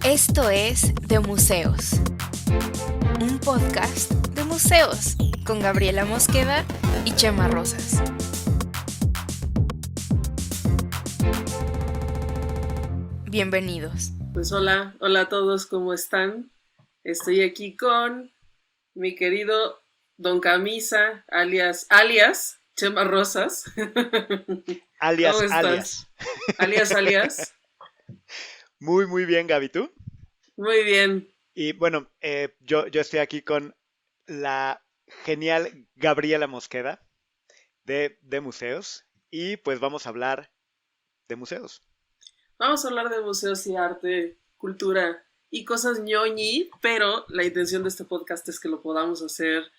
Esto es De Museos, un podcast de museos con Gabriela Mosqueda y Chema Rosas. Bienvenidos. Pues hola a todos, ¿cómo están? Estoy aquí con mi querido Don Camisa, alias Chema Rosas. Alias, ¿Cómo estás? Alias. Muy bien, Gaby, ¿tú? Muy bien. Y bueno, yo estoy aquí con la genial Gabriela Mosqueda de Museos y pues vamos a hablar de museos. Vamos a hablar de museos y arte, cultura y cosas ñoñi, pero la intención de este podcast es que lo podamos hacer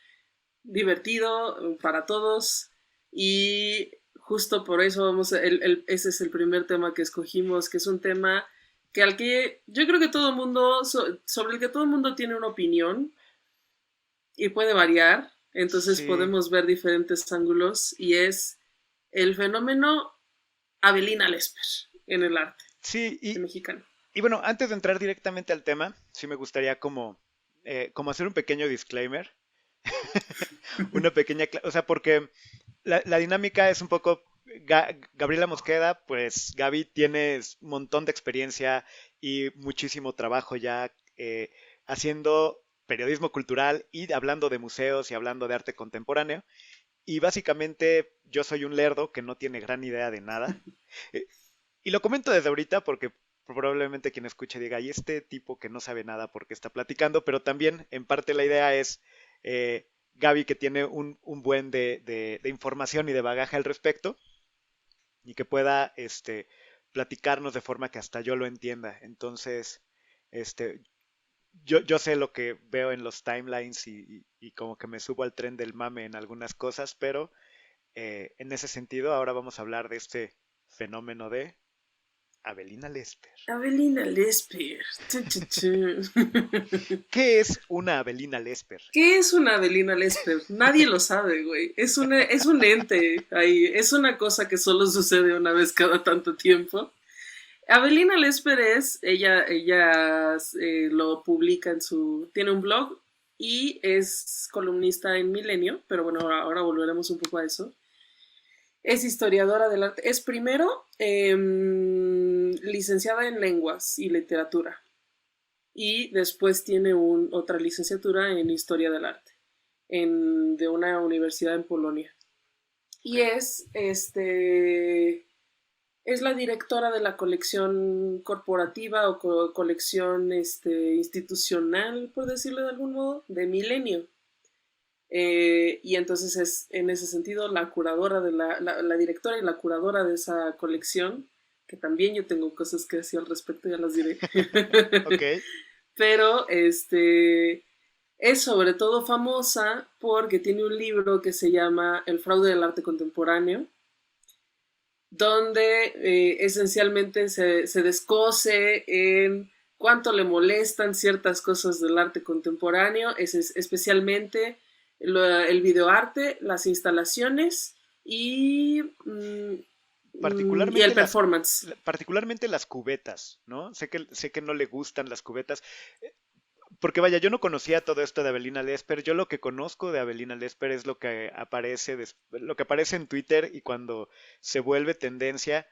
divertido para todos y justo por eso ese es el primer tema que escogimos, que es un tema al que yo creo que todo el mundo, sobre el que todo el mundo tiene una opinión y puede variar, entonces Sí. podemos ver diferentes ángulos y es el fenómeno Avelina Lesper en el arte Sí, mexicano. Y bueno, antes de entrar directamente al tema, sí me gustaría como hacer un pequeño disclaimer. O sea, porque la dinámica es un poco, Gabriela Mosqueda, pues Gaby tiene un montón de experiencia y muchísimo trabajo ya haciendo periodismo cultural y hablando de museos y hablando de arte contemporáneo. Y básicamente yo soy un lerdo que no tiene gran idea de nada. Eh, y lo comento desde ahorita porque probablemente quien escuche diga, y este tipo que no sabe nada porque está platicando, pero también en parte la idea es Gaby que tiene un buen de información y de bagaje al respecto y que pueda platicarnos de forma que hasta yo lo entienda. Entonces, este, yo sé lo que veo en los timelines y como que me subo al tren del mame en algunas cosas, pero en ese sentido ahora vamos a hablar de este fenómeno de Avelina Lesper. Avelina Lesper. ¿Qué es una Avelina Lesper? ¿Qué es una Avelina Lesper? Nadie lo sabe, güey. Es un ente ahí. Es una cosa que solo sucede una vez cada tanto tiempo. Avelina Lesper ella lo publica tiene un blog y es columnista en Milenio, pero bueno, ahora volveremos un poco a eso. Es historiadora del arte. Es primero licenciada en lenguas y literatura. Y después tiene otra licenciatura en historia del arte de una universidad en Polonia. Y es la directora de la colección corporativa o colección institucional, por decirlo de algún modo, de Milenio. Y entonces es en ese sentido la curadora la directora y la curadora de esa colección, que también yo tengo cosas que decir al respecto, ya las diré. Ok. Pero es sobre todo famosa porque tiene un libro que se llama El fraude del arte contemporáneo, donde esencialmente se descose en cuánto le molestan ciertas cosas del arte contemporáneo, especialmente el videoarte, las instalaciones y el performance. Particularmente las cubetas, ¿no? Sé que no le gustan las cubetas. Porque vaya, yo no conocía todo esto de Avelina Lesper. Yo lo que conozco de Avelina Lesper es lo que aparece en Twitter y cuando se vuelve tendencia,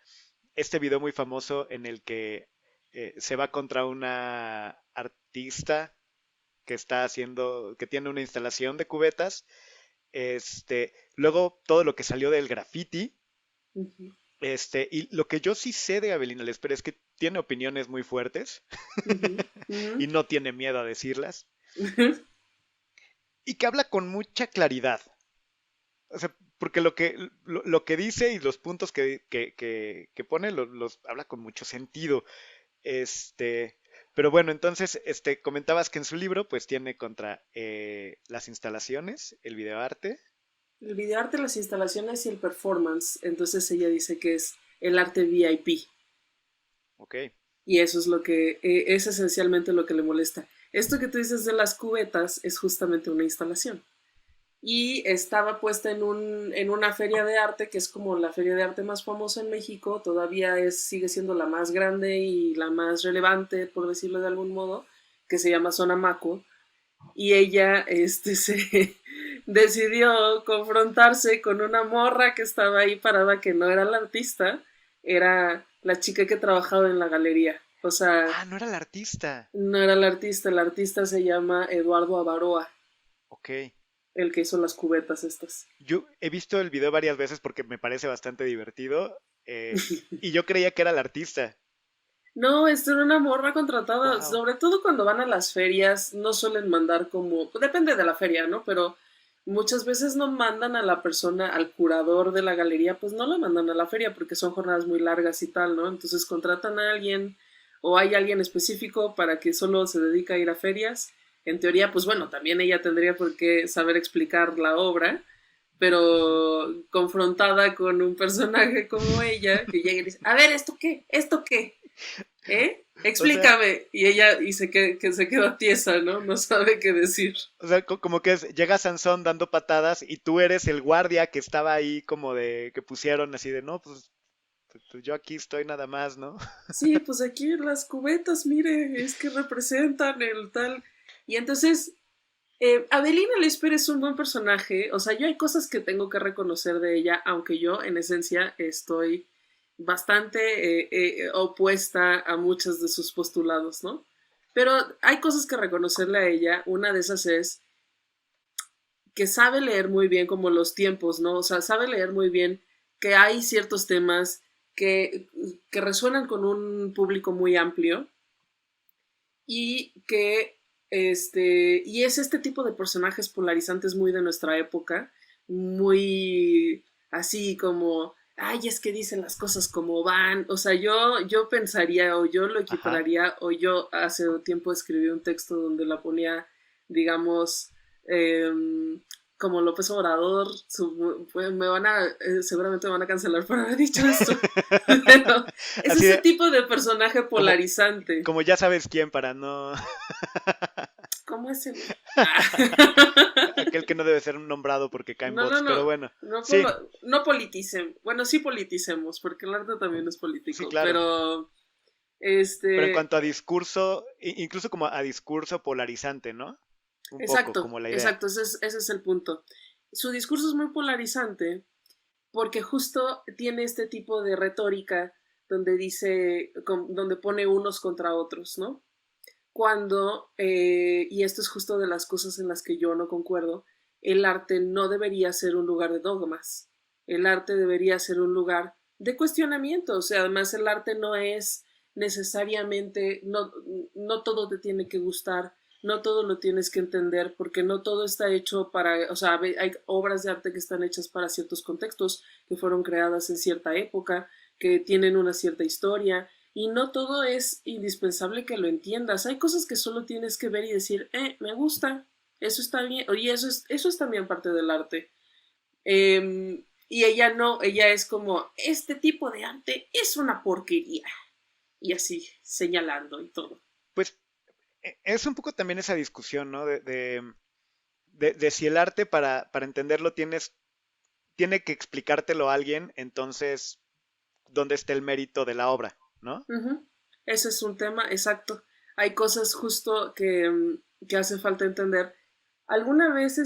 este video muy famoso en el que se va contra una artista que tiene una instalación de cubetas. Luego todo lo que salió del graffiti. Uh-huh. Y lo que yo sí sé de Avelina Lesper es que tiene opiniones muy fuertes Uh-huh. Uh-huh. y no tiene miedo a decirlas Uh-huh. y que habla con mucha claridad. O sea, porque lo que dice y los puntos que pone los habla con mucho sentido. Pero bueno, entonces comentabas que en su libro pues tiene contra las instalaciones, el videoarte. El videoarte, las instalaciones y el performance. Entonces ella dice que es el arte VIP. Ok. Y eso es es esencialmente lo que le molesta. Esto que tú dices de las cubetas es justamente una instalación. y estaba puesta en una feria de arte, que es como la feria de arte más famosa en México, todavía sigue siendo la más grande y la más relevante, por decirlo de algún modo, que se llama Sonamaco, y ella se decidió confrontarse con una morra que estaba ahí parada, que no era la artista, era la chica que trabajaba en la galería. O sea, Ah, no era el artista. no era el artista se llama Eduardo Avaroa, Ok. el que hizo las cubetas estas. Yo he visto el video varias veces porque me parece bastante divertido. Y yo creía que era el artista. No, esto era una morra contratada, Wow. sobre todo cuando van a las ferias, no suelen mandar como, depende de la feria, ¿no? Pero muchas veces no mandan a la persona, al curador de la galería, pues no la mandan a la feria porque son jornadas muy largas y tal, ¿no? Entonces contratan a alguien o hay alguien específico para que solo se dedica a ir a ferias. En teoría, pues bueno, también ella tendría por qué saber explicar la obra, Ujú. pero confrontada con un personaje como ella, que llega y dice, a ver, ¿esto qué? ¿Esto qué? ¿Eh? O sea, Explícame. Y ella que se queda tiesa, ¿no? No sabe qué decir. como que llega Sansón dando patadas y tú eres el guardia que estaba ahí como de que pusieron así de no, pues yo aquí estoy nada más, ¿no? Sí, pues aquí las cubetas, mire, es que representan el tal. Y entonces, Adelina Lesper es un buen personaje. O sea, yo hay cosas que tengo que reconocer de ella, aunque yo en esencia estoy bastante opuesta a muchos de sus postulados, ¿no? Pero hay cosas que reconocerle a ella. Una de esas es que sabe leer muy bien como los tiempos, ¿no? O sea, sabe leer muy bien que hay ciertos temas que resuenan con un público muy amplio y que y es este tipo de personajes polarizantes muy de nuestra época, muy así como, ay, es que dicen las cosas como van, o sea, yo pensaría o yo lo Ajá. equipararía o yo hace tiempo escribí un texto donde la ponía, digamos, eh, como López Obrador, me van a, seguramente me van a cancelar por haber dicho esto, pero es Así ese de, tipo de personaje como, polarizante. como ya sabes quién para no, ¿Cómo es el...? aquel que no debe ser nombrado porque caen No, no, bots, pero no. bueno, No, sí, no politicen. Bueno, sí politicemos, porque el arte también es sí, político. claro. Pero, Pero en este... cuanto a discurso, incluso como a discurso polarizante, ¿no? Un poco, Exacto, como la idea. exacto, ese es el punto. Su discurso es muy polarizante porque justo tiene este tipo de retórica donde dice, donde pone unos contra otros, ¿no? Cuando, y esto es justo de las cosas en las que yo no concuerdo, el arte no debería ser un lugar de dogmas, el arte debería ser un lugar de cuestionamiento, o sea, además el arte no es necesariamente, no todo te tiene que gustar, no todo lo tienes que entender, porque no todo está hecho para, o sea, hay obras de arte que están hechas para ciertos contextos, que fueron creadas en cierta época, que tienen una cierta historia, y no todo es indispensable que lo entiendas. Hay cosas que solo tienes que ver y decir, me gusta, eso está bien, y eso es también parte del arte. Y ella no, ella es como, este tipo de arte es una porquería. Y así, señalando y todo. Pues es un poco también esa discusión, ¿no? De si el arte para entenderlo tiene que explicártelo a alguien, entonces, ¿dónde está el mérito de la obra, ¿no? Ujú. Ese es un tema, exacto. Hay cosas justo que hace falta entender. Alguna vez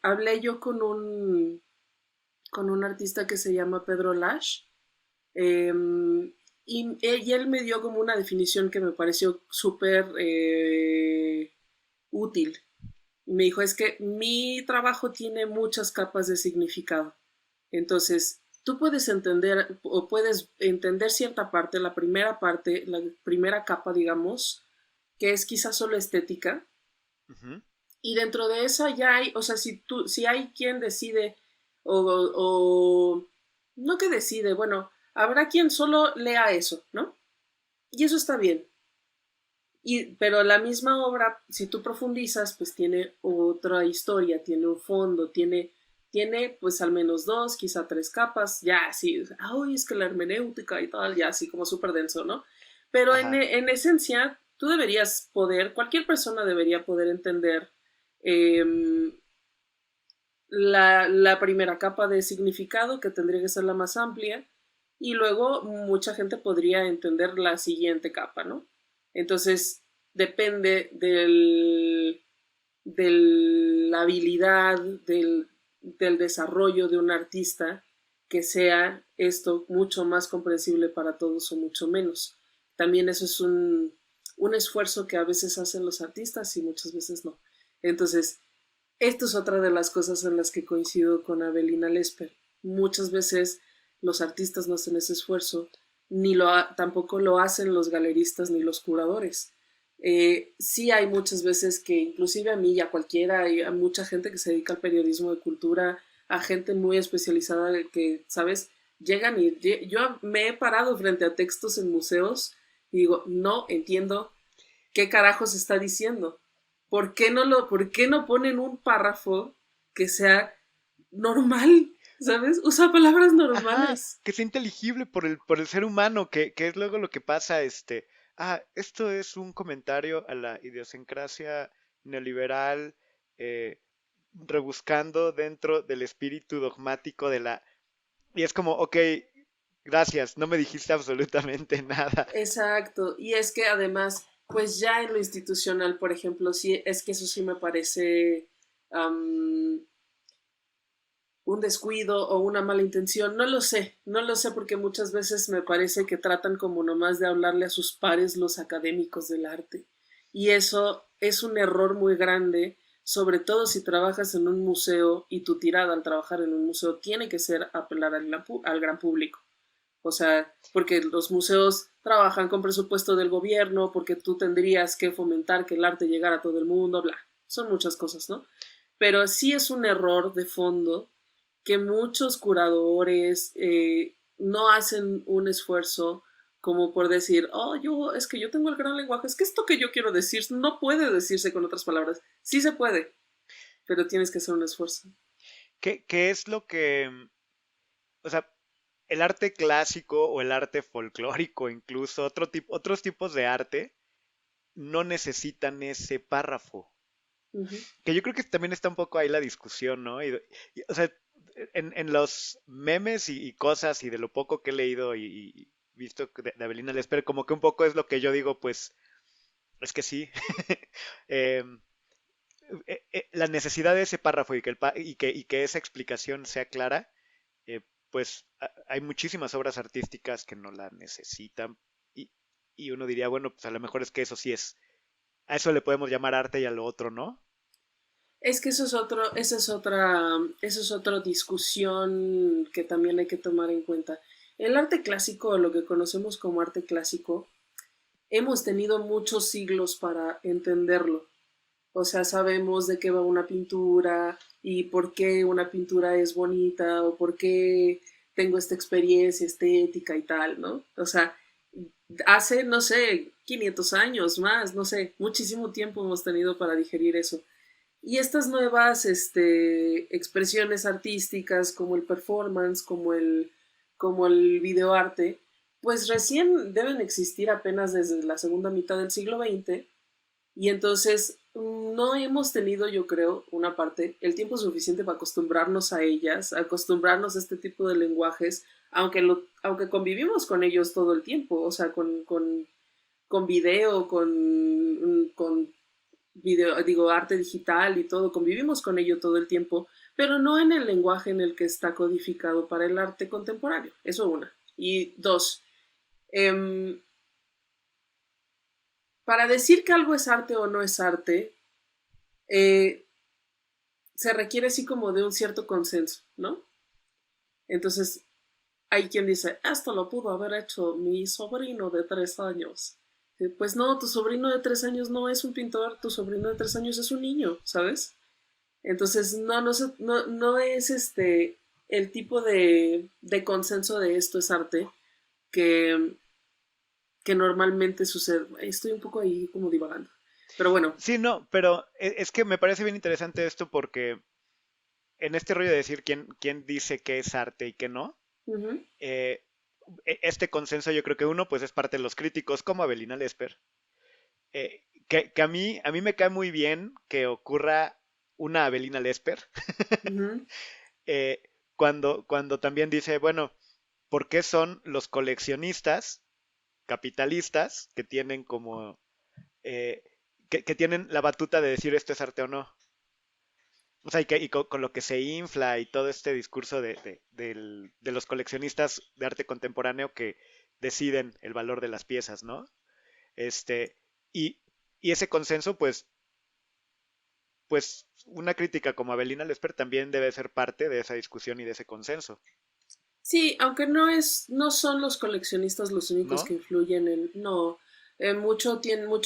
hablé yo con un artista que se llama Pedro Lash. Eh, y él me dio como una definición que me pareció súper útil. Me dijo, es que mi trabajo tiene muchas capas de significado. Entonces, tú puedes entender o puedes entender cierta parte, la primera capa, digamos, que es quizás solo estética, Ujú. y dentro de esa ya hay, o sea, si hay quien decide no que decide, bueno, habrá quien solo lea eso, ¿no? Y eso está bien. Pero la misma obra, si tú profundizas, pues tiene otra historia, tiene un fondo, tiene pues al menos dos, quizá tres capas, ya así, ay, es que la hermenéutica y tal, ya así como súper denso, ¿no? Pero Ajá. en esencia, tú deberías poder, cualquier persona debería poder entender eh, la primera capa de significado, que tendría que ser la más amplia, y luego mucha gente podría entender la siguiente capa, ¿no? Entonces, depende de la habilidad, del desarrollo de un artista, que sea esto mucho más comprensible para todos o mucho menos. También eso es un esfuerzo que a veces hacen los artistas y muchas veces no. Entonces, esto es otra de las cosas en las que coincido con Avelina Lesper. Muchas veces los artistas no hacen ese esfuerzo, tampoco lo hacen los galeristas ni los curadores. Sí hay muchas veces que inclusive a mí y a cualquiera, hay a mucha gente que se dedica al periodismo de cultura, a gente muy especializada que, ¿sabes? Llegan y yo me he parado frente a textos en museos y digo, no entiendo qué carajos está diciendo. ¿Por qué no ponen un párrafo que sea normal? ¿Sabes? Usa palabras Ajá, normales. que sea inteligible por el ser humano, que es luego lo que pasa, esto es un comentario a la idiosincrasia neoliberal, eh, rebuscando dentro del espíritu dogmático de la... Y es como, ok, gracias, no me dijiste absolutamente nada. Exacto. Y es que además, pues ya en lo institucional, por ejemplo, sí, es que eso sí me parece um, un descuido o una mala intención. No lo sé porque muchas veces me parece que tratan como nomás de hablarle a sus pares los académicos del arte. Y eso es un error muy grande, sobre todo si trabajas en un museo y tu tirada al trabajar en un museo tiene que ser apelar al gran público. O sea, porque los museos trabajan con presupuesto del gobierno, porque tú tendrías que fomentar que el arte llegara a todo el mundo, bla. Son muchas cosas, ¿no? Pero sí es un error de fondo que muchos curadores no hacen un esfuerzo como por decir, oh, es que yo tengo el gran lenguaje, es que esto que yo quiero decir no puede decirse con otras palabras. Sí se puede, pero tienes que hacer un esfuerzo. ¿Qué es lo que, o sea, el arte clásico o el arte folclórico, incluso otros tipos de arte, no necesitan ese párrafo? Uh -huh. Que yo creo que también está un poco ahí la discusión, ¿no? O sea, en los memes y cosas y de lo poco que he leído y visto de Avelina Lesper, como que un poco es lo que yo digo, pues, es que sí. Em, la necesidad de ese párrafo y que esa explicación sea clara, pues hay muchísimas obras artísticas que no la necesitan y, y uno diría, bueno, pues a lo mejor es que eso sí es, a eso le podemos llamar arte y a lo otro no. Es que esa es otra discusión que también hay que tomar en cuenta. El arte clásico, lo que conocemos como arte clásico, hemos tenido muchos siglos para entenderlo. O sea, sabemos de qué va una pintura y por qué una pintura es bonita o por qué tengo esta experiencia estética y tal, ¿no? O sea, hace, no sé, 500 años más, no sé, muchísimo tiempo hemos tenido para digerir eso. Y estas nuevas expresiones artísticas como el performance, como el videoarte, pues recién deben existir apenas desde la segunda mitad del siglo XX y entonces no hemos tenido, yo creo, una parte, el tiempo suficiente para acostumbrarnos a ellas, acostumbrarnos a este tipo de lenguajes, aunque convivimos con ellos todo el tiempo, o sea, con video, con video, digo, arte digital y todo, convivimos con ello todo el tiempo, pero no en el lenguaje en el que está codificado para el arte contemporáneo. Eso una. Y dos, eh, para decir que algo es arte o no es arte, eh, se requiere así como de un cierto consenso, ¿no? Entonces, hay quien dice, esto lo pudo haber hecho mi sobrino de 3 años. Pues no, tu sobrino de 3 años no es un pintor, tu sobrino de 3 años es un niño, ¿sabes? Entonces, no es el tipo de consenso de esto es arte que, que normalmente sucede. Estoy un poco ahí como divagando. Pero bueno. Sí, no, pero es que me parece bien interesante esto porque en este rollo de decir quién dice qué es arte y qué no, Uh-huh. eh, este consenso yo creo que uno pues es parte de los críticos como Avelina Lesper, que a mí me cae muy bien que ocurra una Avelina Lesper, Ujú. eh, cuando también dice, bueno, ¿por qué son los coleccionistas capitalistas que tienen como, eh, que tienen la batuta de decir esto es arte o no? O sea, y con lo que se infla y todo este discurso de los coleccionistas de arte contemporáneo que deciden el valor de las piezas, ¿no? Este, y, y ese consenso, pues una crítica como Avelina Lesper también debe ser parte de esa discusión y de ese consenso, Sí, aunque no son los coleccionistas los únicos ¿no? que influyen en, no, mucho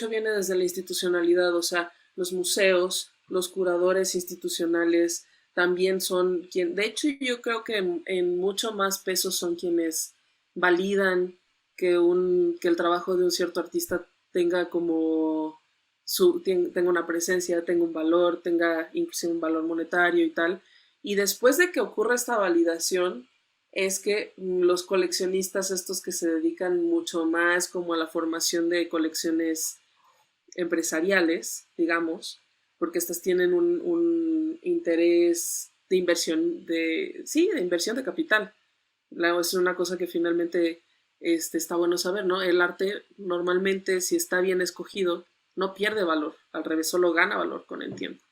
viene desde la institucionalidad, o sea, los museos, los curadores institucionales también son quien, de hecho yo creo que en mucho más peso son quienes validan que el trabajo de un cierto artista tenga como tenga una presencia, tenga un valor, tenga inclusive un valor monetario y tal. Y después de que ocurra esta validación, es que los coleccionistas estos que se dedican mucho más como a la formación de colecciones empresariales, digamos, porque estas tienen un interés de inversión sí, de inversión de capital. Es una cosa que finalmente está bueno saber, ¿no? El arte normalmente, si está bien escogido, no pierde valor, al revés, solo gana valor con el tiempo,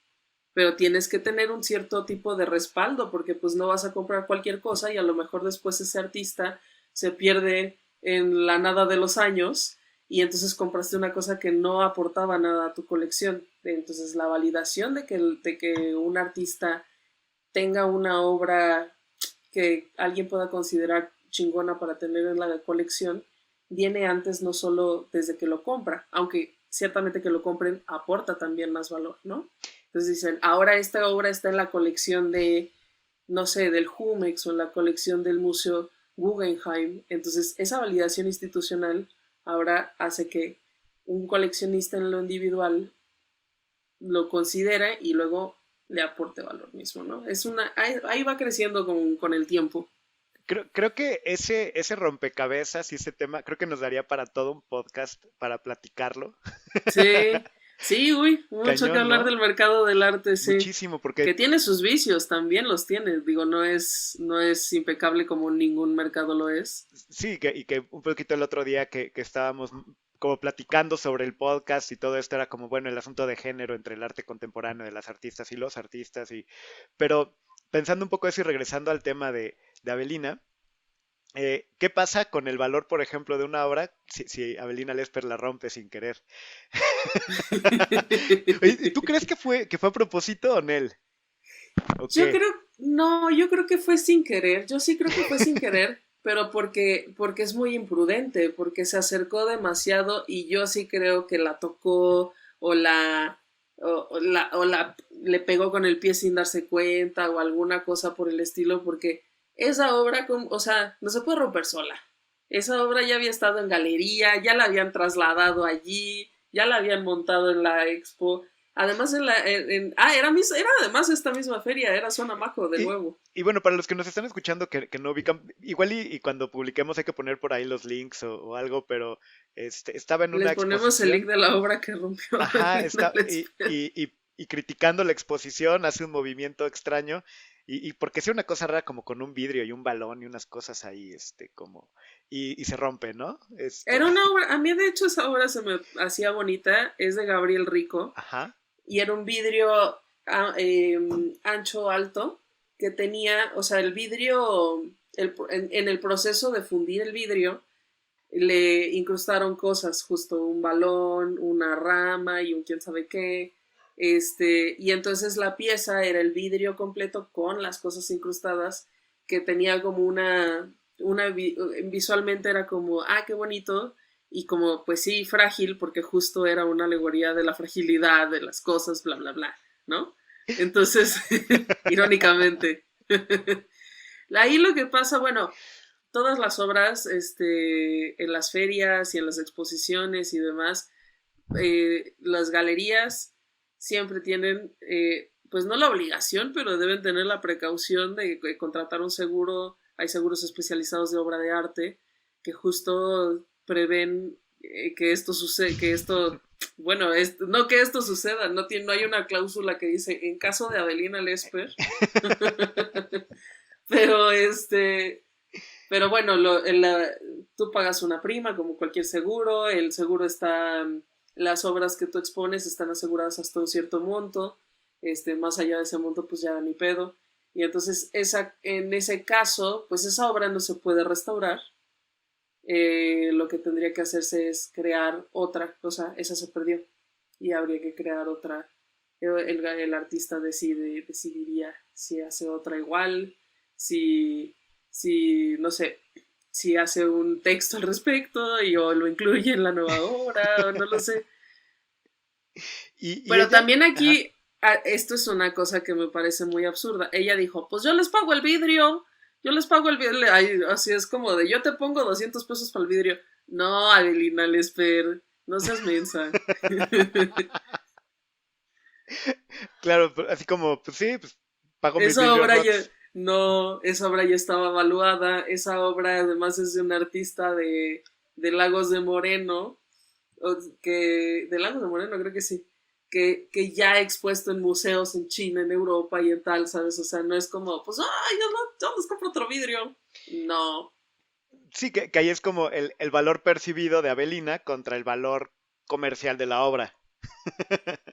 pero tienes que tener un cierto tipo de respaldo porque pues no vas a comprar cualquier cosa y a lo mejor después ese artista se pierde en la nada de los años y entonces compraste una cosa que no aportaba nada a tu colección. Entonces la validación de que un artista tenga una obra que alguien pueda considerar chingona para tener en la colección viene antes no solo desde que lo compra, aunque ciertamente que lo compren aporta también más valor, ¿no? Entonces dicen, ahora esta obra está en la colección de, no sé, del Jumex o en la colección del Museo Guggenheim. Entonces esa validación institucional ahora hace que un coleccionista en lo individual lo considere y luego le aporte valor mismo, ¿no? Ahí va creciendo con el tiempo. Creo que ese rompecabezas y ese tema, creo que nos daría para todo un podcast para platicarlo. Sí, sí, uy, mucho que Cañón, hablar ¿no? del mercado del arte, sí. Muchísimo, Que porque tiene sus vicios, también los tiene. Digo, no es impecable como ningún mercado lo es. sí, y que un poquito el otro día que estábamos como platicando sobre el podcast y todo esto era como, bueno, el asunto de género entre el arte contemporáneo de las artistas y los artistas, pero pensando un poco eso y regresando al tema de Avelina, ¿qué pasa con el valor, por ejemplo, de una obra si Avelina Lesper la rompe sin querer? Oye, ¿y tú crees que fue a propósito o Nel? ¿O Yo qué? creo, no, yo creo que fue sin querer. Yo sí creo que fue sin querer, pero porque es muy imprudente, porque se acercó demasiado y yo sí creo que la tocó o le pegó con el pie sin darse cuenta o alguna cosa por el estilo, porque esa obra, o sea, no se puede romper sola. Esa obra ya había estado en galería, ya la habían trasladado allí, ya la habían montado en la expo. Además, era además esta misma feria, era Zona Maco, de Y, nuevo. y bueno, para los que nos están escuchando que no ubican, igual y cuando publiquemos hay que poner por ahí los links o algo, pero estaba en una Les ponemos el link exposición, de la obra que rompió ajá, Avelina Lesper. y criticando la exposición, hace un movimiento extraño, y porque hacía una cosa rara como con un vidrio y un balón y unas cosas ahí, como, y se rompe, ¿no? Era una obra, a mí de hecho esa obra se me hacía bonita, es de Gabriel Rico, Ajá. y era un vidrio ancho, alto, que tenía, o sea, el vidrio, en el proceso de fundir el vidrio, le incrustaron cosas, justo un balón, una rama y un quién sabe qué. Y entonces la pieza era el vidrio completo con las cosas incrustadas, que tenía como visualmente era como, ah, qué bonito, y como, pues sí, frágil, porque justo era una alegoría de la fragilidad de las cosas, bla, bla, bla, ¿no? Entonces, irónicamente. Ahí lo que pasa, bueno, todas las obras en las ferias y en las exposiciones y demás, las galerías siempre tienen, pues no la obligación, pero deben tener la precaución de contratar un seguro. Hay seguros especializados de obra de arte que justo prevén que esto sucede, que esto bueno, no que esto suceda, no hay una cláusula que dice en caso de Avelina Lesper, pero pero bueno, tú pagas una prima como cualquier seguro, el seguro está, las obras que tú expones están aseguradas hasta un cierto monto, más allá de ese monto pues ya ni pedo, y entonces en ese caso pues esa obra no se puede restaurar, lo que tendría que hacerse es crear otra, o sea, esa se perdió y habría que crear otra. El artista decidiría si hace otra igual, no sé, si hace un texto al respecto o lo incluye en la nueva obra, o no lo sé. Pero ella, también aquí, esto es una cosa que me parece muy absurda. Ella dijo, pues yo les pago el vidrio, así es como de, yo te pongo 200 pesos para el vidrio. No, Avelina Lesper, no seas mensa. Claro, así como, pues sí, pues pago mis esa obra ya, no, esa obra ya estaba evaluada, esa obra además es de un artista de Lagos de Moreno, de Lagos de Moreno creo que sí, que ya ha expuesto en museos en China, en Europa y en tal, ¿sabes? O sea, no es como, pues, ay, yo les compro otro vidrio. No. Sí, que ahí es como el valor percibido de Avelina contra el valor comercial de la obra.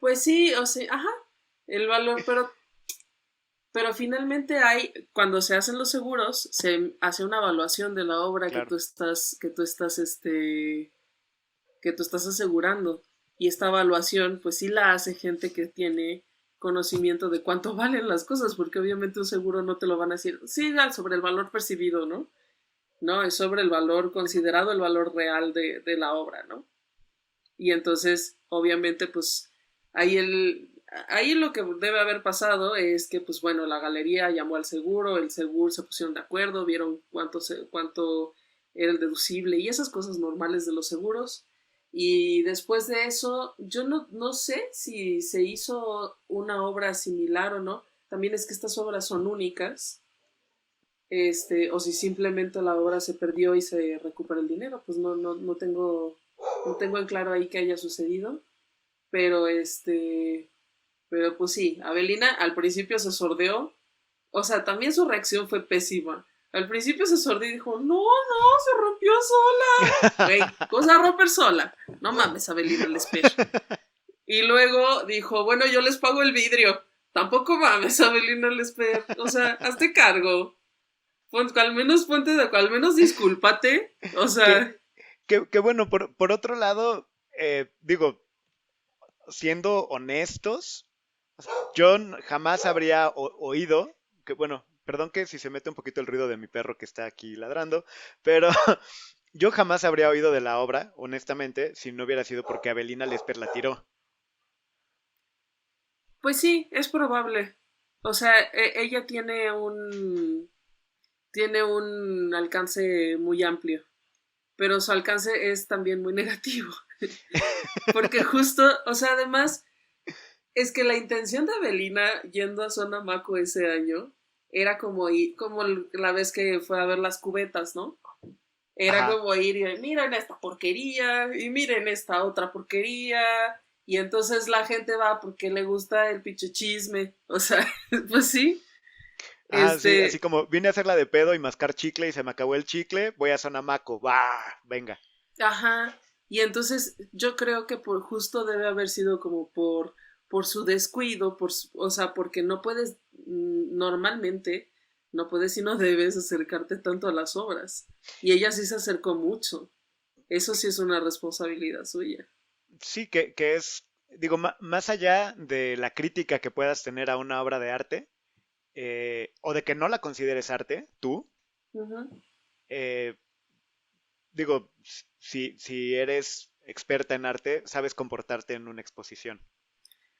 Pues sí, o sea, ajá, el valor, pero finalmente cuando se hacen los seguros, se hace una evaluación de la obra Claro. que tú estás asegurando. Y esta evaluación, pues sí la hace gente que tiene conocimiento de cuánto valen las cosas, porque obviamente un seguro no te lo van a decir, sí, sobre el valor percibido, ¿no? No, es sobre el valor considerado, el valor real de la obra, ¿no? Y entonces, obviamente, pues ahí lo que debe haber pasado es que, pues bueno, la galería llamó al seguro, el seguro se pusieron de acuerdo, vieron cuánto era el deducible y esas cosas normales de los seguros. Y después de eso, yo no sé si se hizo una obra similar o no. También es que estas obras son únicas, o si simplemente la obra se perdió y se recupera el dinero, pues no tengo en claro ahí qué haya sucedido, pero pero pues sí, Avelina al principio se sordeó, o sea, también su reacción fue pésima. Al principio se sordió y dijo, no, se rompió sola. Güey, cosa romper sola. No mames, Avelina Lesper. Y luego dijo, bueno, yo les pago el vidrio. Tampoco mames, Avelina Lesper. O sea, hazte cargo. Al menos discúlpate. O sea. Que bueno, por otro lado, digo, siendo honestos, yo jamás habría oído, que bueno, perdón que si se mete un poquito el ruido de mi perro que está aquí ladrando, pero yo jamás habría oído de la obra, honestamente, si no hubiera sido porque Avelina Lesper la tiró. Pues sí, es probable. O sea, ella tiene un alcance muy amplio, pero su alcance es también muy negativo. Porque justo, o sea, además, es que la intención de Avelina yendo a Sonamaco ese año era como la vez que fue a ver las cubetas, ¿no? Era Ajá. como ir y miren esta porquería y miren esta otra porquería. Y entonces la gente va porque le gusta el pinche chisme. O sea, pues sí. Ah, sí, así Este, como vine a hacerla de pedo y mascar chicle y se me acabó el chicle, voy a Sonamaco, va, venga. ajá. Y entonces yo creo que por justo debe haber sido como por su descuido, o sea, porque no puedes, normalmente, no puedes y no debes acercarte tanto a las obras. Y ella sí se acercó mucho. Eso sí es una responsabilidad suya. Sí, que es, digo, más allá de la crítica que puedas tener a una obra de arte, o de que no la consideres arte, tú, Ujú. eh, digo, si eres experta en arte, sabes comportarte en una exposición,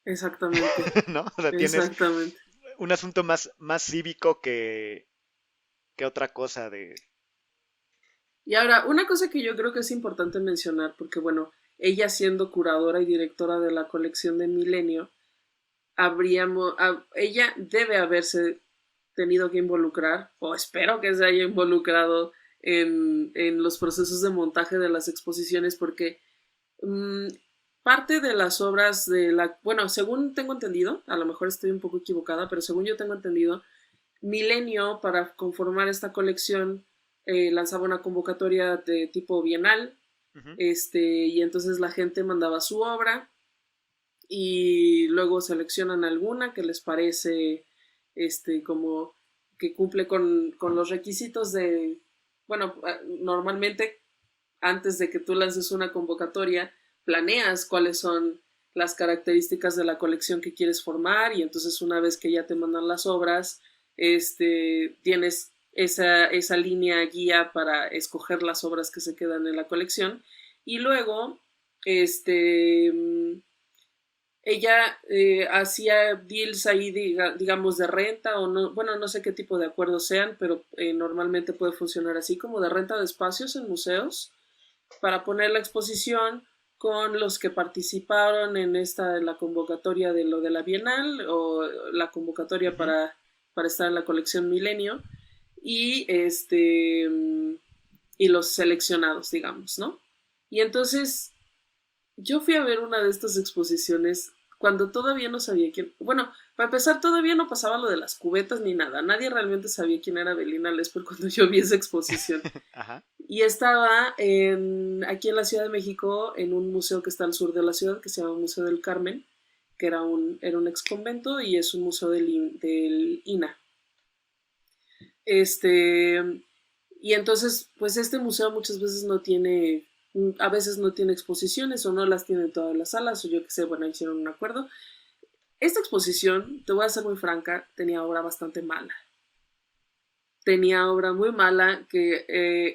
Exactamente, ¿no? O sea, tienes exactamente. un asunto más cívico que otra cosa de... Y ahora, una cosa que yo creo que es importante mencionar, porque bueno, ella siendo curadora y directora de la colección de Milenio, ella debe haberse tenido que involucrar, o espero que se haya involucrado en los procesos de montaje de las exposiciones, porque mm, parte de las obras bueno, según tengo entendido, a lo mejor estoy un poco equivocada, pero según yo tengo entendido, Milenio, para conformar esta colección, lanzaba una convocatoria de tipo bienal, Ujú. y entonces la gente mandaba su obra y luego seleccionan alguna que les parece, como que cumple con los requisitos de, bueno, normalmente antes de que tú lances una convocatoria, planeas cuáles son las características de la colección que quieres formar y entonces una vez que ya te mandan las obras, tienes esa línea guía para escoger las obras que se quedan en la colección y luego ella hacía deals ahí, digamos, de renta o no, bueno, no sé qué tipo de acuerdos sean, pero normalmente puede funcionar así como de renta de espacios en museos para poner la exposición con los que participaron en la convocatoria de lo de la Bienal o la convocatoria Ujú. para estar en la colección Milenio y y los seleccionados, digamos, ¿no? Y entonces yo fui a ver una de estas exposiciones cuando todavía no sabía quién. Bueno, para empezar, todavía no pasaba lo de las cubetas ni nada. Nadie realmente sabía quién era Belina Lesper cuando yo vi esa exposición. Ajá. Y estaba aquí en la Ciudad de México, en un museo que está al sur de la ciudad, que se llama Museo del Carmen, que era un ex convento y es un museo del INA. Este, y entonces, pues este museo muchas veces no tiene, a veces no tiene exposiciones o no las tiene en todas las salas o yo qué sé, bueno, hicieron un acuerdo. Esta exposición, te voy a ser muy franca, tenía obra bastante mala. Tenía obra muy mala que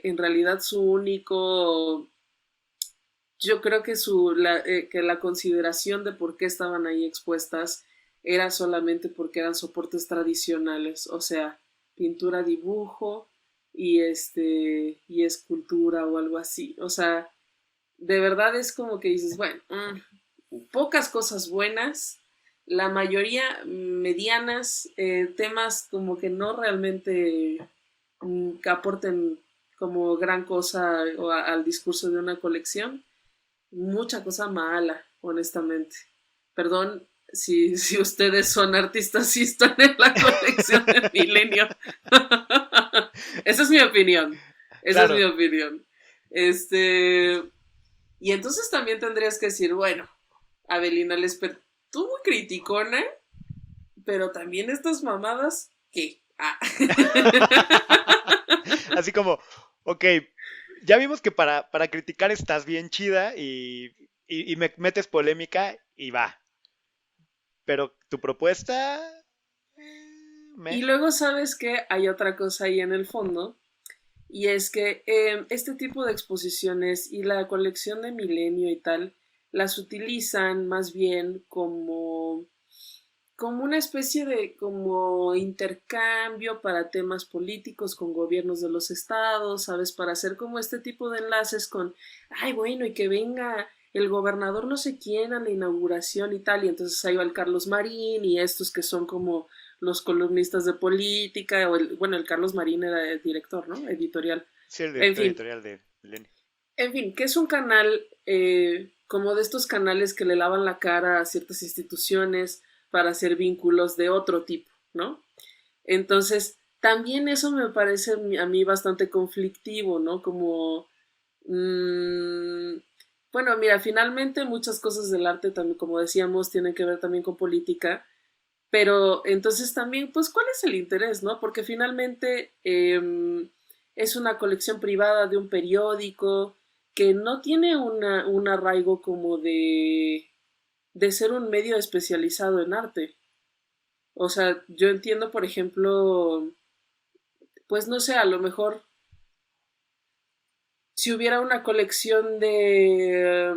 en realidad su único, yo creo que que la consideración de por qué estaban ahí expuestas era solamente porque eran soportes tradicionales, o sea, pintura, dibujo y escultura o algo así. O sea, de verdad es como que dices, bueno, pocas cosas buenas, la mayoría medianas, temas como que no realmente que aporten como gran cosa al discurso de una colección, mucha cosa mala, honestamente. Perdón si ustedes son artistas y están en la colección de Milenio. Esa es mi opinión. Esa es mi Claro. opinión. Este. Y entonces también tendrías que decir, bueno, Avelina Lesper, tú muy criticona, pero también estas mamadas, ¿qué? Así como, ok, ya vimos que para criticar estás bien chida y me metes polémica y va. Pero tu propuesta, Y me. luego sabes que hay otra cosa ahí en el fondo, y es que este tipo de exposiciones y la colección de Milenio y tal, las utilizan más bien como una especie de como intercambio para temas políticos con gobiernos de los estados, ¿sabes? Para hacer como este tipo de enlaces con, ay, bueno, y que venga el gobernador no sé quién a la inauguración y tal, y entonces ahí va el Carlos Marín y estos que son como los columnistas de política, bueno, el Carlos Marín era el director, ¿no? Editorial. Sí, el En director fin, editorial de Milenio. que es un canal como de estos canales que le lavan la cara a ciertas instituciones para hacer vínculos de otro tipo, ¿no? Entonces, también eso me parece a mí bastante conflictivo, ¿no? Como, mmm, bueno, mira, finalmente muchas cosas del arte, también, como decíamos, tienen que ver también con política, pero entonces también, pues, ¿cuál es el interés, no? Porque finalmente es una colección privada de un periódico que no tiene un arraigo como de ser un medio especializado en arte. O sea, yo entiendo, por ejemplo, pues no sé, a lo mejor si hubiera una colección del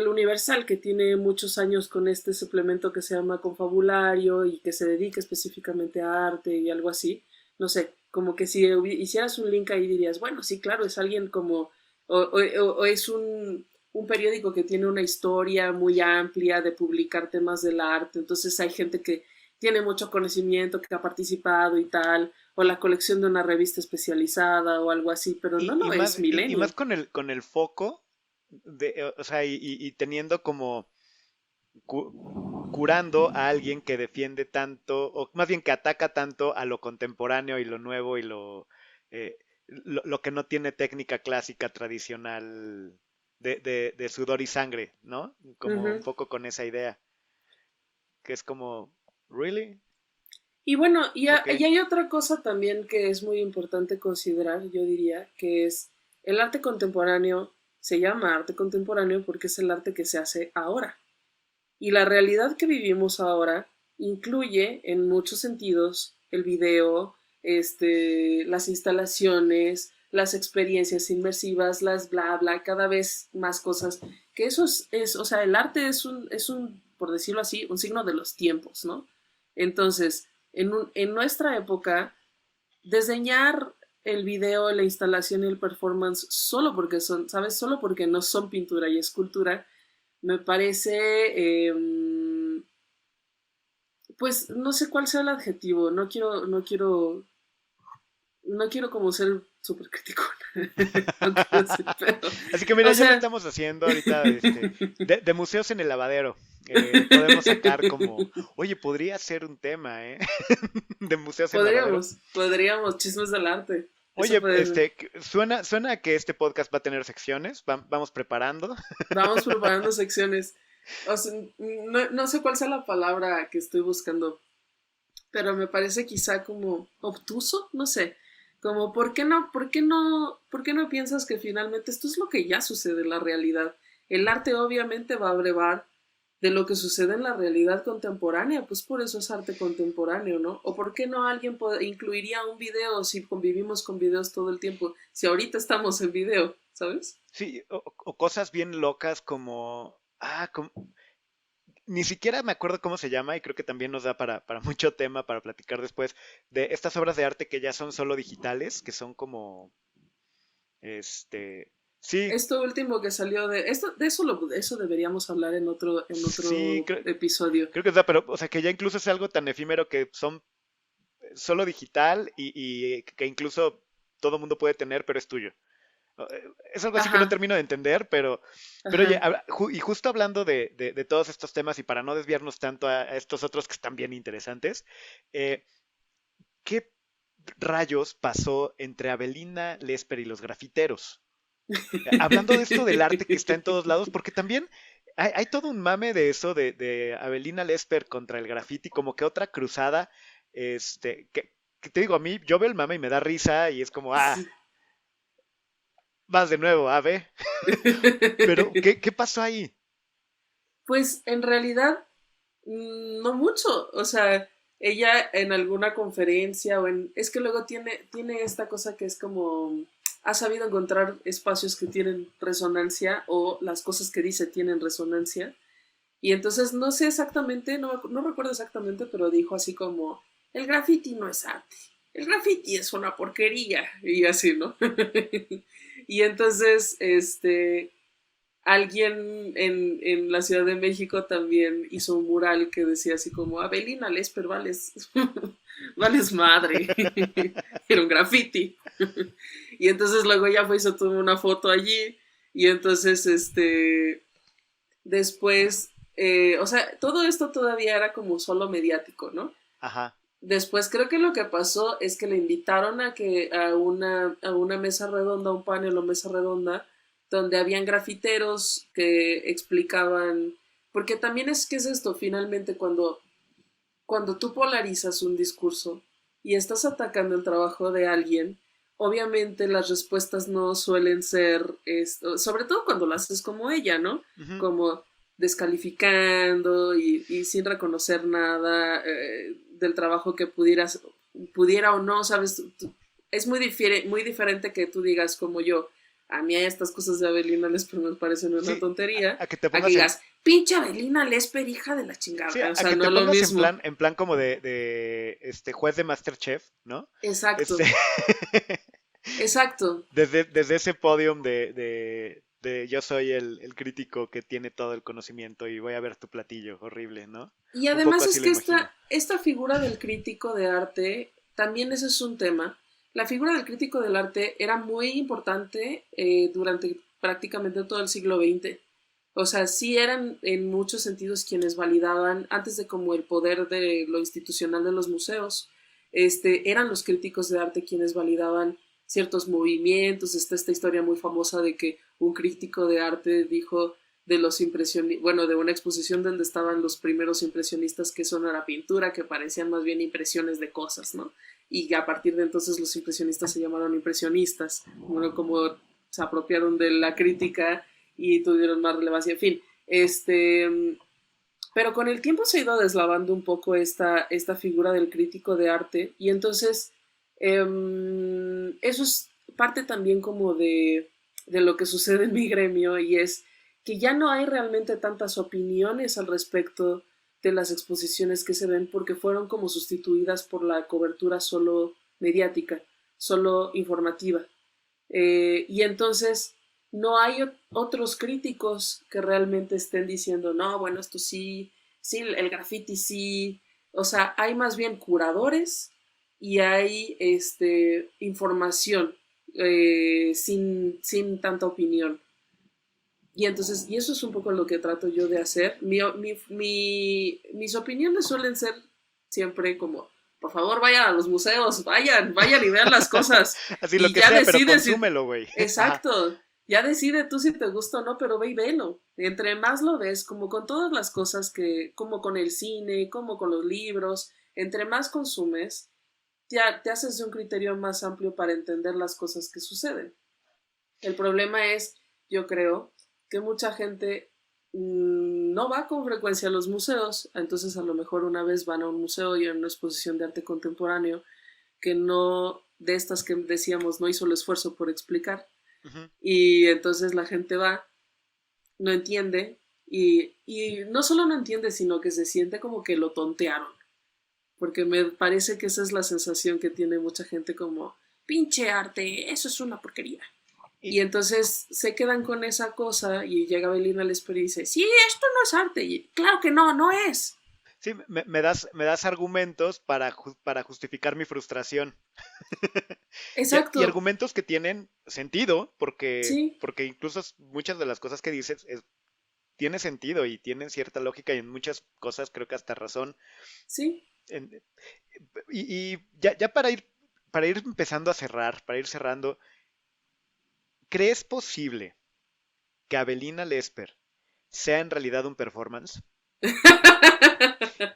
Universal que tiene muchos años con este suplemento que se llama Confabulario y que se dedica específicamente a arte y algo así, no sé, como que si hicieras un link ahí dirías, bueno, sí, claro, es alguien como, o es un periódico que tiene una historia muy amplia de publicar temas del arte, entonces hay gente que tiene mucho conocimiento, que ha participado y tal, o la colección de una revista especializada o algo así, pero no Y lo es más, y más Milenio. con el foco o sea, y teniendo como curando a alguien que defiende tanto, o más bien que ataca tanto a lo contemporáneo y lo nuevo y lo que no tiene técnica clásica tradicional de sudor y sangre, ¿no? Como un Ujú. poco con esa idea, que es como, ¿really? Y bueno, Ok. y hay otra cosa también que es muy importante considerar, yo diría, que es el arte contemporáneo, se llama arte contemporáneo porque es el arte que se hace ahora. Y la realidad que vivimos ahora incluye en muchos sentidos el video, las instalaciones, las experiencias inmersivas, las bla bla, cada vez más cosas. Que eso o sea, el arte por decirlo así, un signo de los tiempos, ¿no? Entonces, en nuestra época, diseñar el video, la instalación y el performance solo porque son, ¿sabes? Solo porque no son pintura y escultura, me parece, pues no sé cuál sea el adjetivo, no quiero como ser súper crítico, no quiero decir, pero, Así que o mira, ya lo sea, estamos haciendo ahorita, de museos en el lavadero. Podemos sacar como, oye, podría ser un tema, ¿eh? De museos en lavadero. podríamos, chismes del arte, eso Oye, puede ser. suena a que este podcast va a tener secciones, vamos preparando. Vamos preparando secciones, o sea, no sé cuál sea la palabra que estoy buscando, pero me parece quizá como obtuso, no sé, como por qué no piensas que finalmente esto es lo que ya sucede en la realidad? El arte obviamente va a brevar de lo que sucede en la realidad contemporánea, pues por eso es arte contemporáneo, ¿no? O por qué no incluiría un video si convivimos con videos todo el tiempo, si ahorita estamos en video, ¿sabes? Sí, o cosas bien locas como, ni siquiera me acuerdo cómo se llama y creo que también nos da para mucho tema para platicar después de estas obras de arte que ya son solo digitales, que son como, este, sí, Esto último que salió de eso deberíamos hablar en sí, otro episodio. creo que es, pero, o sea, que ya incluso es algo tan efímero que son solo digital y que incluso todo mundo puede tener, pero es tuyo. Es algo así que no Ajá, termino de entender, pero oye, ajá. y justo hablando de todos estos temas y para no desviarnos tanto a estos otros que están bien interesantes, eh, ¿qué rayos pasó entre Avelina Lesper y los grafiteros? Hablando de esto del arte que está en todos lados, porque también hay todo un mame de eso, de Avelina Lesper contra el graffiti, como que otra cruzada, que te digo, a mí, yo veo el mame y me da risa y es como, Sí. vas de nuevo, ve. Pero, ¿qué pasó ahí? Pues en realidad no mucho, o sea, ella en alguna conferencia es que luego tiene esta cosa que es como, ha sabido encontrar espacios que tienen resonancia o las cosas que dice tienen resonancia. Y entonces no sé exactamente, no recuerdo exactamente, pero dijo así como, el graffiti no es arte, el graffiti es una porquería, y así, ¿no? Y entonces, alguien en la Ciudad de México también hizo un mural que decía así como, Avelina Lesper, vales, vales madre. Era un graffiti. Y entonces luego ya fue, hizo toda una foto allí, y entonces, después, o sea, todo esto todavía era como solo mediático, ¿no? Ajá, Después creo que lo que pasó es que le invitaron a una mesa redonda, un panel o mesa redonda, donde habían grafiteros que explicaban, porque también es que es esto, finalmente, cuando tú polarizas un discurso y estás atacando el trabajo de alguien, obviamente las respuestas no suelen ser, esto, sobre todo cuando lo haces como ella, ¿no? ujú. Como descalificando y sin reconocer nada del trabajo que pudiera o no, ¿sabes? Es muy diferente que tú digas como yo, a mí estas cosas de Avelina Lesper me parecen una Sí, tontería, a que te a que pongas digas, pinche Avelina Lesper, hija de la chingada, sí, o a sea, que no te es lo pongas mismo. en plan como de este juez de MasterChef, ¿no? Este, Exacto, exacto. desde ese podium de yo soy el crítico que tiene todo el conocimiento y voy a ver tu platillo, horrible, ¿no? Y Un poco además así es lo que imagino. esta figura del crítico de arte, también ese es un tema. La figura del crítico del arte era muy importante durante prácticamente todo el siglo XX. O sea, sí eran en muchos sentidos quienes validaban, antes de como el poder de lo institucional de los museos, eran los críticos de arte quienes validaban ciertos movimientos. Está esta historia muy famosa de que un crítico de arte dijo de los impresionistas, bueno, de una exposición donde estaban los primeros impresionistas, que eso no era pintura, que parecían más bien impresiones de cosas, ¿no? Y a partir de entonces los impresionistas se llamaron impresionistas, bueno, como se apropiaron de la crítica y tuvieron más relevancia, en fin, pero con el tiempo se ha ido deslavando un poco esta figura del crítico de arte, y entonces eso es parte también como de lo que sucede en mi gremio, y es que ya no hay realmente tantas opiniones al respecto de las exposiciones que se ven, porque fueron como sustituidas por la cobertura solo mediática, solo informativa. Y entonces no hay otros críticos que realmente estén diciendo, no, bueno, esto sí, el graffiti sí. O sea, hay más bien curadores y hay información sin tanta opinión. Y entonces, y eso es un poco lo que trato yo de hacer. Mis opiniones suelen ser siempre como, por favor, vayan a los museos, vayan y vean las cosas. Así y lo que sea, pero consúmelo, güey. Exacto. Ya decide tú si te gusta o no, pero ve y velo. Entre más lo ves, como con todas las cosas como con el cine, como con los libros, entre más consumes, ya te haces un criterio más amplio para entender las cosas que suceden. El problema es, yo creo, que mucha gente no va con frecuencia a los museos, entonces a lo mejor una vez van a un museo y a una exposición de arte contemporáneo que no, de estas que decíamos, no hizo el esfuerzo por explicar, uh-huh. Y entonces la gente va, no entiende, y no solo no entiende, sino que se siente como que lo tontearon, porque me parece que esa es la sensación que tiene mucha gente, como, pinche arte, eso es una porquería. Y entonces se quedan con esa cosa y llega Avelina Lesper y dice, sí, esto no es arte. Y claro que no es. Sí, me das argumentos para justificar mi frustración. Exacto. Y argumentos que tienen sentido, porque incluso muchas de las cosas que dices tiene sentido y tienen cierta lógica, y en muchas cosas creo que hasta razón. Sí. Y ya para ir empezando a cerrar, para ir cerrando, ¿crees posible que Avelina Lesper sea en realidad un performance?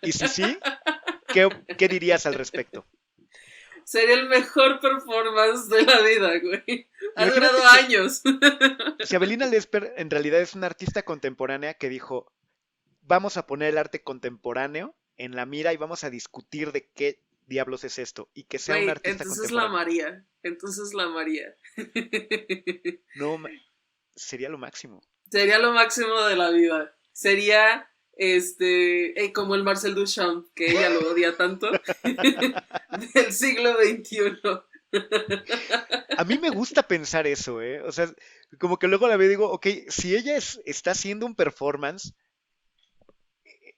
Y si sí, ¿qué dirías al respecto? Sería el mejor performance de la vida, güey. Ha durado años. Si Avelina Lesper en realidad es una artista contemporánea que dijo, vamos a poner el arte contemporáneo en la mira y vamos a discutir de qué diablos es esto, y que sea un artista contemporáneo. Entonces la María. No, sería lo máximo. Sería lo máximo de la vida. Sería como el Marcel Duchamp, que ella lo odia tanto, del siglo XXI. A mí me gusta pensar eso, ¿eh? O sea, como que luego la veo y digo, ok, si ella está haciendo un performance,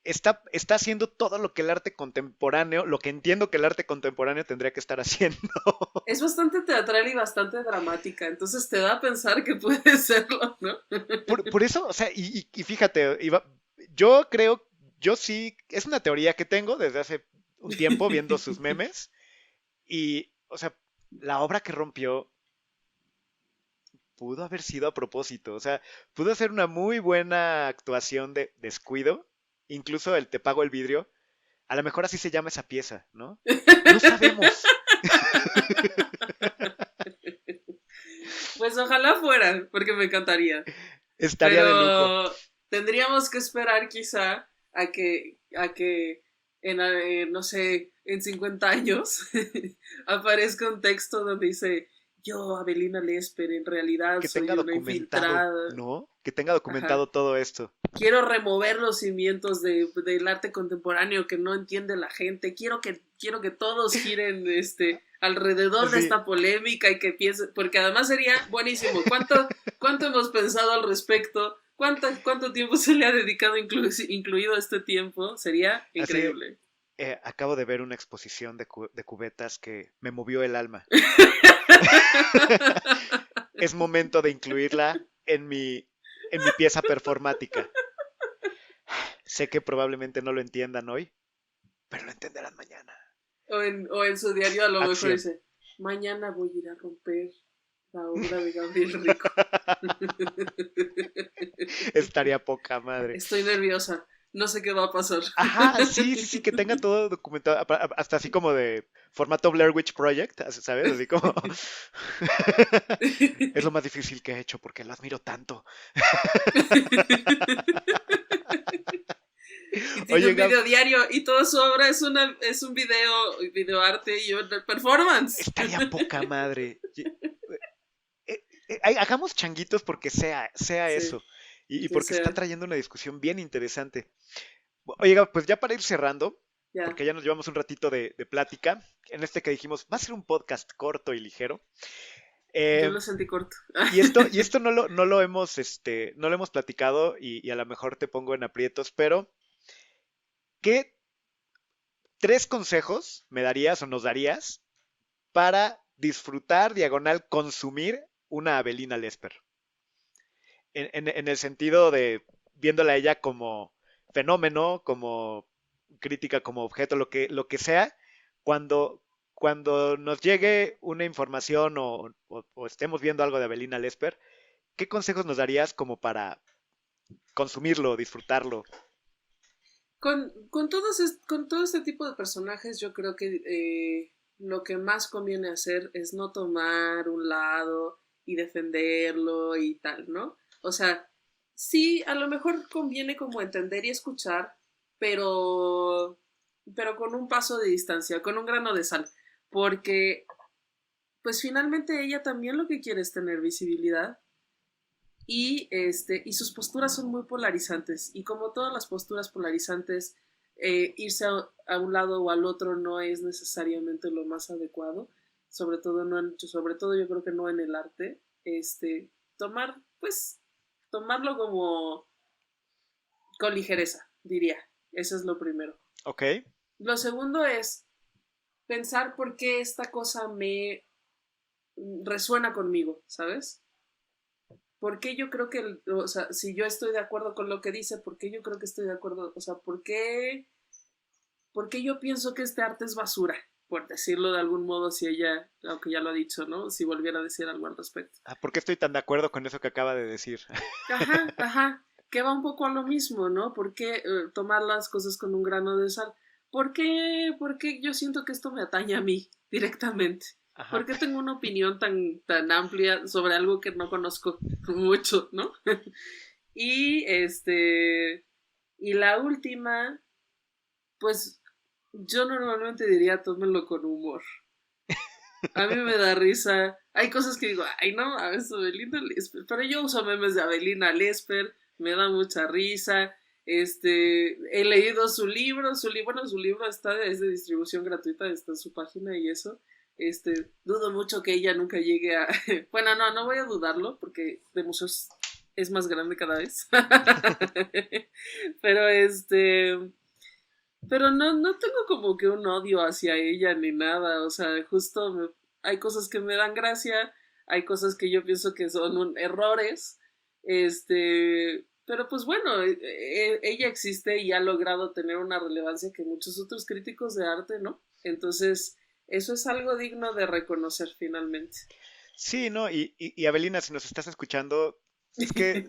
está haciendo todo lo que el arte contemporáneo, lo que entiendo que el arte contemporáneo tendría que estar haciendo. Es bastante teatral y bastante dramática, entonces te da a pensar que puede serlo, ¿no? Por eso, o sea, y fíjate, yo sí, es una teoría que tengo desde hace un tiempo viendo sus memes, y, o sea, la obra que rompió pudo haber sido a propósito, o sea, pudo ser una muy buena actuación de descuido. Incluso el te pago el vidrio, a lo mejor así se llama esa pieza, ¿no? No sabemos. Pues ojalá fuera, porque me encantaría. Estaría de lujo. Tendríamos que esperar quizá a que no sé, en 50 años aparezca un texto donde dice, yo, Avelina Lesper, en realidad que soy tenga una infiltrada, ¿no? Que tenga documentado todo esto. Quiero remover los cimientos del arte contemporáneo que no entiende la gente. Quiero que todos giren alrededor de esta polémica y que piensen, porque además sería buenísimo. ¿Cuánto hemos pensado al respecto? ¿Cuánto tiempo se le ha dedicado incluido este tiempo? Sería increíble. Acabo de ver una exposición de cubetas que me movió el alma. Es momento de incluirla en mi pieza performática. Sé que probablemente no lo entiendan hoy, pero lo entenderán mañana. O en su diario a lo mejor Acción. dice, mañana voy a ir a romper la obra de Gabriel Rico. Estaría poca madre. Estoy nerviosa, no sé qué va a pasar. Ajá, sí, que tenga todo documentado, hasta así como de formato Blair Witch Project, ¿sabes? Así como... Es lo más difícil que he hecho porque lo admiro tanto. Y tiene Oye, un video diario y toda su obra es un video arte y una performance. estaría poca madre. Hagamos changuitos porque sea Sí, eso. Y que porque se está sea, trayendo una discusión bien interesante. Oiga, pues ya para ir cerrando, ya. porque ya nos llevamos un ratito de plática, en este que dijimos, va a ser un podcast corto y ligero. Yo Eh, lo sentí corto. y esto no lo hemos platicado y a lo mejor te pongo en aprietos, pero ¿qué 3 consejos me darías o nos darías para disfrutar, diagonal, consumir una Avelina Lesper? En el sentido de viéndola a ella como fenómeno, como crítica, como objeto, lo que sea, cuando nos llegue una información o estemos viendo algo de Avelina Lesper, ¿qué consejos nos darías como para consumirlo, disfrutarlo? Con todo este tipo de personajes, yo creo que lo que más conviene hacer es no tomar un lado y defenderlo y tal, ¿no? O sea, sí, a lo mejor conviene como entender y escuchar, pero, pero con un paso de distancia, con un grano de sal, porque pues finalmente ella también lo que quiere es tener visibilidad y sus posturas son muy polarizantes y como todas las posturas polarizantes, irse a un lado o al otro no es necesariamente lo más adecuado, sobre todo yo creo que no en el arte, tomar, pues, tomarlo como con ligereza, diría, eso es lo primero. ¿Ok? Lo segundo es pensar por qué esta cosa me resuena conmigo, ¿sabes? ¿Por qué yo creo que, o sea, si yo estoy de acuerdo con lo que dice, por qué yo creo que estoy de acuerdo? O sea, por qué yo pienso que este arte es basura? Por decirlo de algún modo, si ella, aunque ya lo ha dicho, ¿no? Si volviera a decir algo al respecto. ¿Por qué estoy tan de acuerdo con eso que acaba de decir? Ajá, que va un poco a lo mismo, ¿no? ¿Por qué tomar las cosas con un grano de sal? ¿Por qué yo siento que esto me atañe a mí directamente? Ajá. ¿Por qué tengo una opinión tan amplia sobre algo que no conozco mucho, ¿no? Y y la última, pues yo normalmente diría tómenlo con humor. A mí me da risa. Hay cosas que digo, ay no, a veces Avelina Lesper. Pero yo uso memes de Avelina Lesper, me da mucha risa. He leído su libro es de distribución gratuita, está en su página y eso. Dudo mucho que ella nunca llegue a. Bueno, no voy a dudarlo, porque de museos es más grande cada vez. Pero pero no tengo como que un odio hacia ella ni nada, o sea, hay cosas que me dan gracia, hay cosas que yo pienso que son errores, pero pues bueno, ella existe y ha logrado tener una relevancia que muchos otros críticos de arte, ¿no? Entonces, eso es algo digno de reconocer finalmente. Sí, ¿no? Y Avelina, si nos estás escuchando, es que,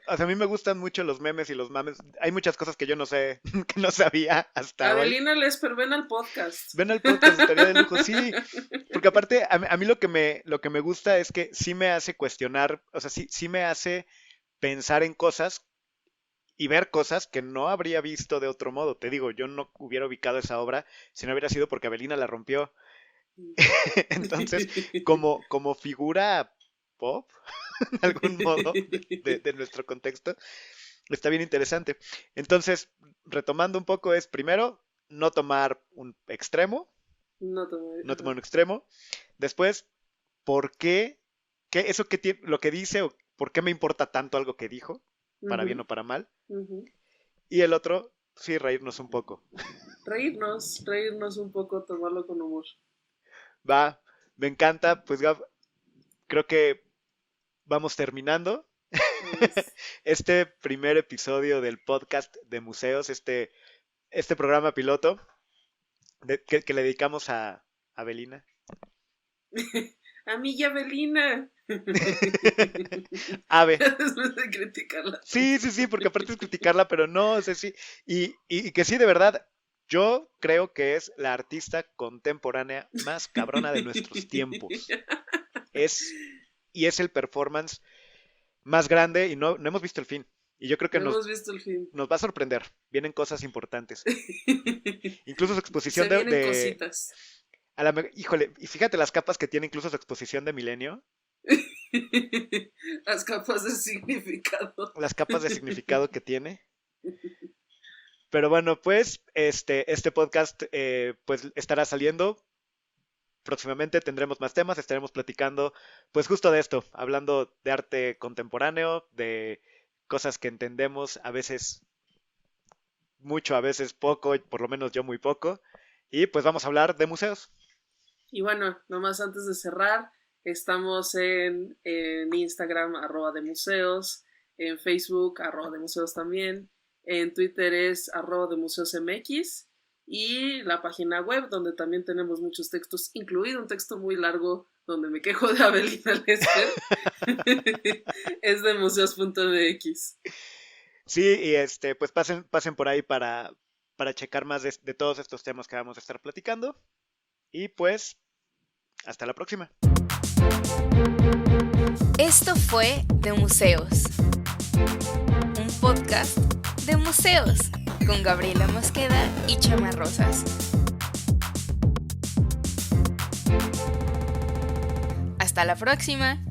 o sea, a mí me gustan mucho los memes y los mames. Hay muchas cosas que yo no sé, que no sabía hasta hoy. Avelina Lesper, ven al podcast. Ven al podcast, estaría de lujo, sí. Porque aparte, a mí lo que me gusta es que sí me hace cuestionar, o sea, sí me hace pensar en cosas y ver cosas que no habría visto de otro modo. Te digo, yo no hubiera ubicado esa obra si no hubiera sido porque Avelina la rompió. Entonces, como figura pop, de algún modo, de nuestro contexto, está bien interesante. Entonces, retomando un poco, es primero no tomar un extremo, No tomé, no tomar ajá. un extremo. Después, ¿por qué? Eso lo que dice o por qué me importa tanto algo que dijo, para bien Ujú, o para mal. ujú. Y el otro, sí, reírnos un poco. Reírnos un poco, tomarlo con humor. Va, me encanta, pues Gab, creo que vamos terminando. este primer episodio del podcast de museos, este programa piloto que le dedicamos a Belina. A mí y a Belina. Ave. Después de criticarla. Sí, porque aparte es criticarla, pero no, o sea, sí. Y que sí, de verdad, yo creo que es la artista contemporánea más cabrona de nuestros tiempos. Es el performance más grande y no hemos visto el fin. Y yo creo que hemos visto el fin. Nos va a sorprender. Vienen cosas importantes. Incluso su exposición Se vienen cositas. Híjole, y fíjate las capas que tiene incluso su exposición de Milenio. Las capas de significado. Las capas de significado que tiene. Pero bueno, pues este podcast pues estará saliendo. Próximamente tendremos más temas, estaremos platicando pues justo de esto, hablando de arte contemporáneo, de cosas que entendemos, a veces mucho, a veces poco, por lo menos yo muy poco. Y pues vamos a hablar de museos. Y bueno, nomás antes de cerrar, estamos en Instagram, @demuseos, en Facebook, @demuseos también, en Twitter es @demuseosmx y la página web donde también tenemos muchos textos, incluido un texto muy largo donde me quejo de Avelina Lesper, es de museos.mx. Sí, y pues pasen por ahí para checar más de todos estos temas que vamos a estar platicando. Y pues, hasta la próxima. Esto fue De Museos, un podcast de museos con Gabriela Mosqueda y Chema Rosas. Hasta la próxima.